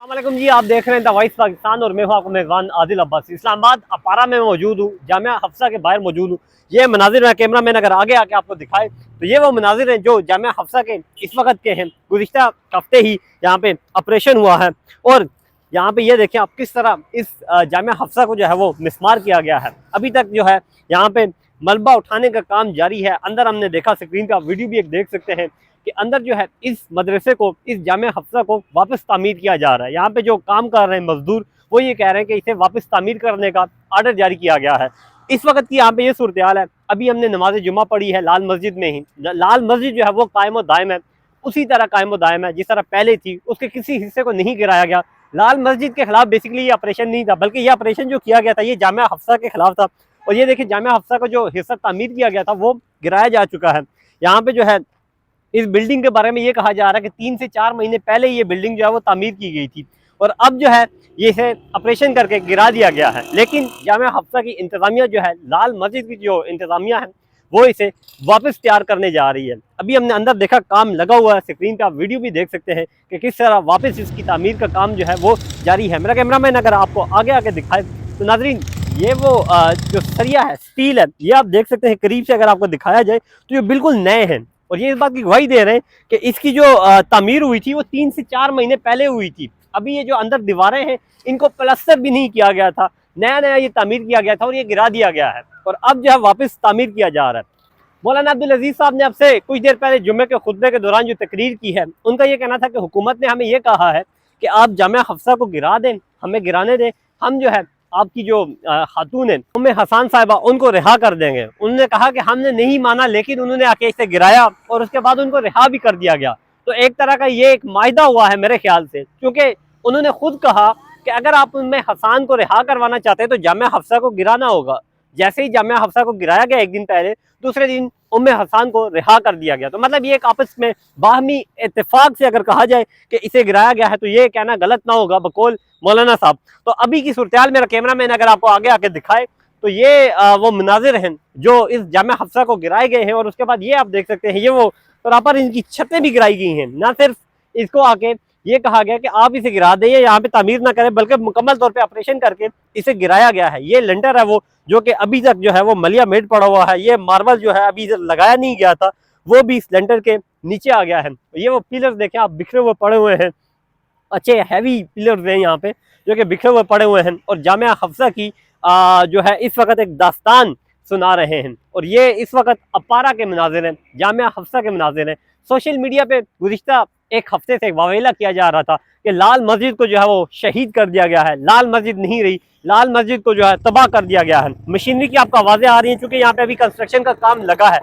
अस्सलामुअलैकुम जी, आप देख रहे हैं द वॉइस पाकिस्तान और मैं हूं आपको मेज़बान आदिल अब्बासी। इस्लामाबाद अपारा में मौजूद हूं, जामिया हफ्सा के बाहर मौजूद हूं। ये मनाजिर है, कैमरा मैन अगर आगे आके आपको दिखाए तो ये वो मनाजिर हैं जो जामिया हफ्सा के इस वक्त के हैं। गुज़िश्ता हफ्ते ही यहाँ पे ऑपरेशन हुआ है और यहाँ पे ये देखें आप किस तरह इस जामिया हफ्सा को जो है वो मिसमार किया गया है। अभी तक जो है यहाँ पे मलबा उठाने का काम जारी है। अंदर हमने देखा, स्क्रीन पे आप वीडियो भी एक देख सकते हैं कि अंदर जो है इस मदरसे को, इस जामिया हफ्सा को वापस तामीर किया जा रहा है। यहाँ पे जो काम कर रहे हैं मजदूर, वो ये कह रहे हैं कि इसे वापस तामीर करने का आर्डर जारी किया गया है। इस वक्त की यहाँ पे ये सूरत हाल है। अभी हमने नमाज जुमा पढ़ी है लाल मस्जिद में ही। लाल मस्जिद जो है वो कायम व दायम है, उसी तरह कायम व दायम है जिस तरह पहले थी। उसके किसी हिस्से को नहीं गिराया गया। लाल मस्जिद के खिलाफ बेसिकली ये ऑपरेशन नहीं था, बल्कि ये ऑपरेशन जो किया गया था ये जामिया हफ्सा के खिलाफ था। और ये देखिए, जामिया हफ्सा का जो हिस्सा तामीर किया गया था वो गिराया जा चुका है। यहाँ पे जो है इस बिल्डिंग के बारे में ये कहा जा रहा है कि 3 से 4 महीने पहले ये बिल्डिंग जो है वो तामीर की गई थी और अब जो है ये इसे ऑपरेशन करके गिरा दिया गया है। लेकिन जामिया हफ्सा की इंतज़ामिया जो है, लाल मस्जिद की जो इंतज़ामिया है, वो इसे वापस तैयार करने जा रही है। अभी हमने अंदर देखा, काम लगा हुआ है। स्क्रीन पर आप वीडियो भी देख सकते हैं कि किस तरह वापस इसकी तामीर का काम जो है वो जारी है। मेरा कैमरा मैन अगर आपको आगे आके दिखाए तो नाजरीन, ये वो जो सरिया है, स्टील है, ये आप देख सकते हैं। करीब से अगर आपको दिखाया जाए तो ये बिल्कुल नए हैं और ये इस बात की गवाही दे रहे हैं कि इसकी जो तामीर हुई थी वो 3 से 4 महीने पहले हुई थी। अभी ये जो अंदर दीवारें हैं इनको प्लास्टर भी नहीं किया गया था, नया नया ये तामीर किया गया था और ये गिरा दिया गया है और अब जो है वापस तामीर किया जा रहा है। मौलाना अब्दुल अजीज साहब ने आपसे कुछ देर पहले जुम्मे के खुतबे के दौरान जो तकरीर की है, उनका ये कहना था कि हुकूमत ने हमें ये कहा है कि आप जामिया हफ्सा को गिरा दें, हमें गिराने दें, हम जो है आपकी जो खातून है उम्मे हसन साहिबा, उनको रिहा कर देंगे। उन्होंने कहा कि हमने नहीं माना, लेकिन उन्होंने आके इसे गिराया और उसके बाद उनको रिहा भी कर दिया गया। तो एक तरह का ये एक माहिदा हुआ है मेरे ख्याल से, क्योंकि उन्होंने खुद कहा कि अगर आप उम्मे हसन को रिहा करवाना चाहते हैं तो जामिया हफ्सा को गिराना होगा। जैसे ही जामिया हफ्सा को गिराया गया एक दिन पहले, दूसरे दिन उम्मे हसन को रिहा कर दिया गया। तो मतलब ये एक आपस में बाहमी इत्तेफाक से अगर कहा जाए कि इसे गिराया गया है तो ये कहना गलत ना होगा बकौल मौलाना साहब। तो अभी की सूरत हाल मेरा कैमरा मैन अगर आपको आगे आके दिखाए तो ये वो मनाजिर हैं जो इस जामिया हफ्सा को गिराए गए हैं। और उसके बाद ये आप देख सकते हैं, ये वो प्रॉपर इनकी छतें भी गिराई गई हैं। ना सिर्फ इसको आके ये कहा गया कि आप इसे गिरा दें, यहाँ पे तामीर ना करें, बल्कि मुकम्मल तौर पे ऑपरेशन करके इसे गिराया गया है। ये लेंटर है वो, जो कि अभी तक जो है वो मलिया मेड पड़ा हुआ है। ये मार्बल जो है अभी लगाया नहीं गया था, वो भी इस लेंटर के नीचे आ गया है। ये वो पिलर देखें आप, बिखरे हुए पड़े हुए हैं, अच्छे हैवी पिलर्स हैं यहाँ पे जो कि बिखरे हुए पड़े हुए हैं। और जामिया हफ्सा की जो है इस वक्त एक दास्तान सुना रहे हैं और ये इस वक्त अपारा के मनाजिर हैं, जामिया हफ्सा के मनाजिर हैं। सोशल मीडिया पे गुज़िश्ता एक हफ्ते से वावेला किया जा रहा था कि लाल मस्जिद को जो है वो शहीद कर दिया गया है, लाल मस्जिद नहीं रही, लाल मस्जिद को जो है तबाह कर दिया गया है। मशीनरी की आपको आवाज़ें आ रही हैं, क्योंकि यहाँ पे अभी कंस्ट्रक्शन का काम लगा है।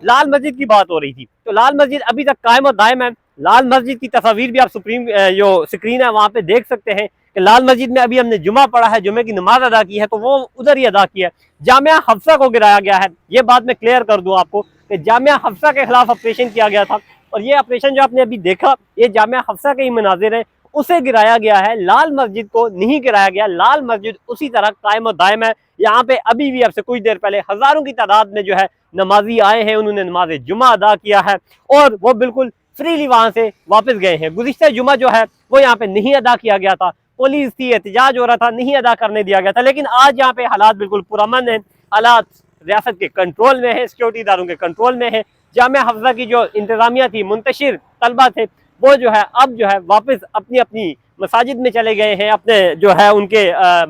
लाल मस्जिद की बात हो रही थी तो लाल मस्जिद अभी तक कायम और दायम है। लाल मस्जिद की तस्वीर भी आप सुप्रीम जो स्क्रीन है वहाँ पे देख सकते हैं कि लाल मस्जिद में अभी हमने जुमा पढ़ा है, जुमे की नमाज अदा की है, तो वो उधर ही अदा की है। जामिया हफ्सा को गिराया गया है, ये बात मैं क्लियर कर दूं आपको कि जामिया हफ्सा के खिलाफ ऑपरेशन किया गया था और ये ऑपरेशन जो आपने अभी देखा ये जामिया हफ्सा के ही मनाजिर है, उसे गिराया गया है। लाल मस्जिद को नहीं गिराया गया, लाल मस्जिद उसी तरह कायम और दायम है। यहाँ पे अभी भी आपसे कुछ देर पहले हजारों की तादाद में जो है नमाजी आए हैं, उन्होंने नमाज जुमा अदा किया है और वो बिल्कुल फ्रीली वहां से वापस गए हैं। गुज़िश्ता जुमा जो है वो यहाँ पे नहीं अदा किया गया था, पुलिस थी, एहतजाज हो रहा था, नहीं अदा करने दिया गया था। लेकिन आज यहाँ पे हालात बिल्कुल पुरअमन है, हालात रियासत के कंट्रोल में है, सिक्योरिटी इदारों के कंट्रोल में है। जामिया हफ्सा की जो इंतजामिया थी, मुंतशिर तलबा थे, वो जो है अब जो है वापस अपनी अपनी मसाजिद में चले गए हैं, अपने जो है उनके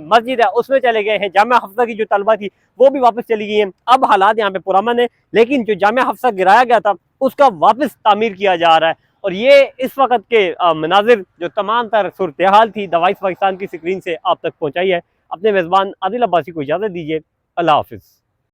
मस्जिद है उसमें चले गए हैं। जामिया हफ्सा की जो तलबा थी वो भी वापस चली गई हैं। अब हालात यहाँ पे पुरअमन है, लेकिन जो जामिया हफ्सा गिराया गया था उसका वापस तामीर किया जा रहा है। और ये इस वक्त के मनाजिर जो तमाम तर सूरत हाल थी द वॉइस पाकिस्तान की स्क्रीन से आप तक पहुँचाई है। अपने मेज़बान आदिल अब्बासी को इजाज़त दीजिए। अल्लाह हाफिज़।